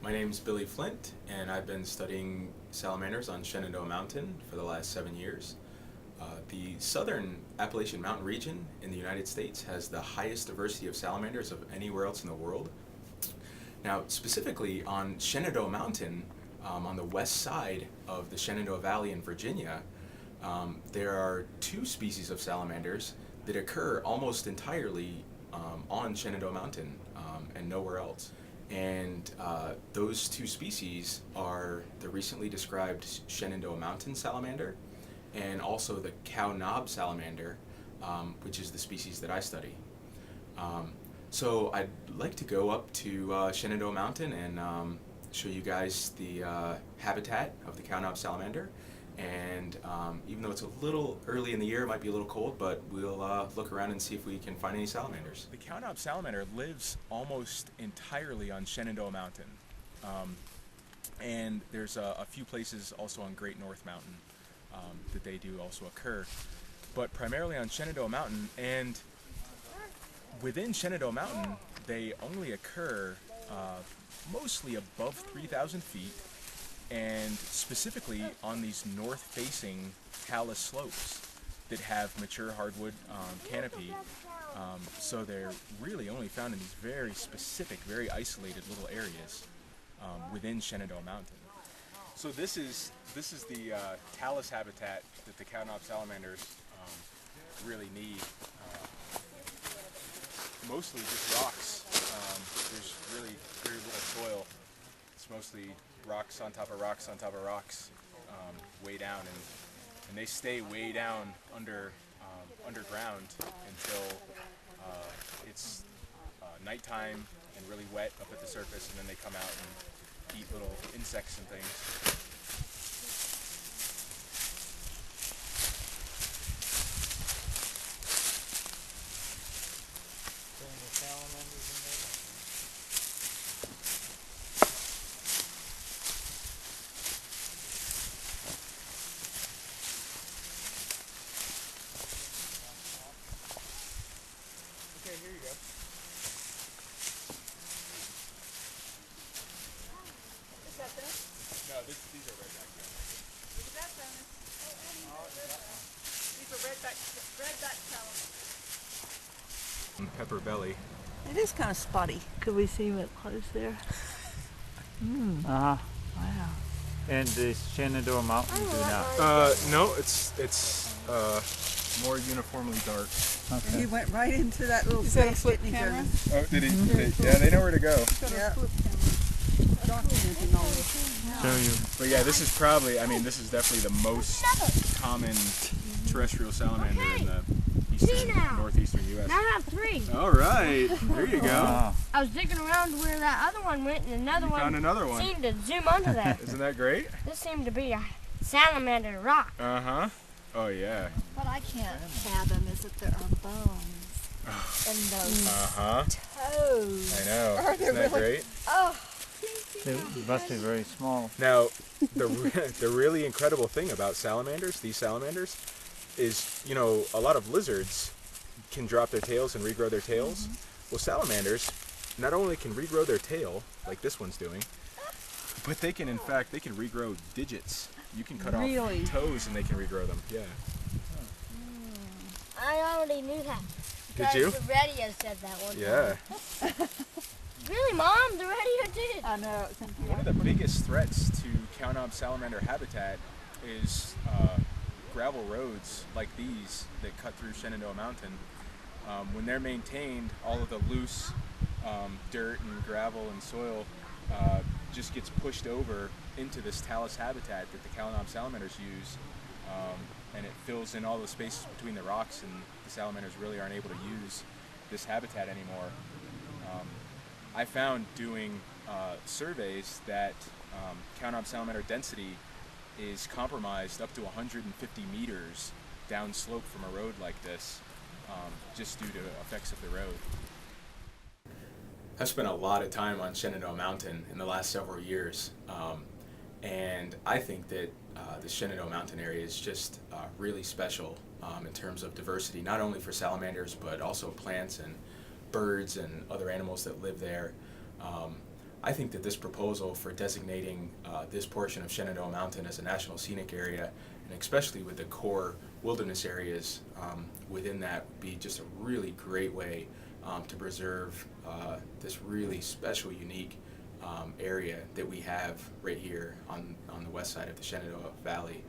My name's Billy Flint, and I've been studying salamanders on Shenandoah Mountain for the last 7 years. The southern Appalachian Mountain region in the United States has the highest diversity of salamanders of anywhere else in the world. Now, specifically on Shenandoah Mountain, on the west side of the Shenandoah Valley in Virginia, there are two species of salamanders that occur almost entirely on Shenandoah Mountain and nowhere else. And those two species are the recently described Shenandoah Mountain salamander and also the cow knob salamander, which is the species that I study. So I'd like to go up to Shenandoah Mountain and show you guys the habitat of the cow knob salamander. And even though it's a little early in the year, it might be a little cold, but we'll look around and see if we can find any salamanders. The cow knob salamander lives almost entirely on Shenandoah Mountain. And there's a few places also on Great North Mountain that they do also occur. But primarily on Shenandoah Mountain, and within Shenandoah Mountain, they only occur mostly above 3,000 feet. And specifically on these north-facing talus slopes that have mature hardwood canopy. So they're really only found in these very specific, very isolated little areas within Shenandoah Mountain. So this is the talus habitat that the cow knob salamanders really need. Mostly just rocks. There's really very little soil. It's mostly rocks on top of rocks on top of rocks, way down, and they stay way down underground until it's nighttime and really wet up at the surface, and then they come out and eat little insects and things. Okay, here you go. Is that them? No, these are redback. Look at that, Dennis. These are redback salamanders. Pepper belly. It is kind of spotty. Could we see him up close there? Uh-huh. Wow. And the Shenandoah Mountain do not. No, it's more uniformly dark. And he went right into that little Is that a space, flip didn't he, camera? Jonas? Oh, did he? Yeah, they know where to go. Yeah. Documenting all this. Show you. But yeah, this is probably, this is definitely the most common terrestrial salamander in the northeastern U.S. Now I have three. All right, there you go. Wow. I was digging around where that other one went, and another You found one another one. seemed to zoom onto that. Isn't that great? This seemed to be a salamander rock. Uh-huh. Oh, yeah. What I can't fathom is that there are bones in those Uh-huh. toes. I know. Are they Isn't that really? great? Oh, They must be very small. Now, the really incredible thing about these salamanders, is, a lot of lizards can drop their tails and regrow their tails. Well, salamanders not only can regrow their tail, like this one's doing, but they can regrow digits. You can cut Really? off toes and they can regrow them. Yeah. I already knew that. Did you? The radio said that one Yeah. time. Really, Mom? The radio did. I know. One of the biggest threats to cow knob salamander habitat is gravel roads like these that cut through Shenandoah Mountain. When they're maintained, all of the loose dirt and gravel and soil just gets pushed over into this talus habitat that the cow knob salamanders use, and it fills in all the spaces between the rocks, and the salamanders really aren't able to use this habitat anymore. I found doing surveys that cow knob salamander density is compromised up to 150 meters downslope from a road like this, just due to effects of the road. I've spent a lot of time on Shenandoah Mountain in the last several years, and I think that the Shenandoah Mountain area is just really special in terms of diversity, not only for salamanders, but also plants and birds and other animals that live there. I think that this proposal for designating this portion of Shenandoah Mountain as a national scenic area, and especially with the core wilderness areas within that, would be just a really great way to preserve this really special, unique area that we have right here on the west side of the Shenandoah Valley.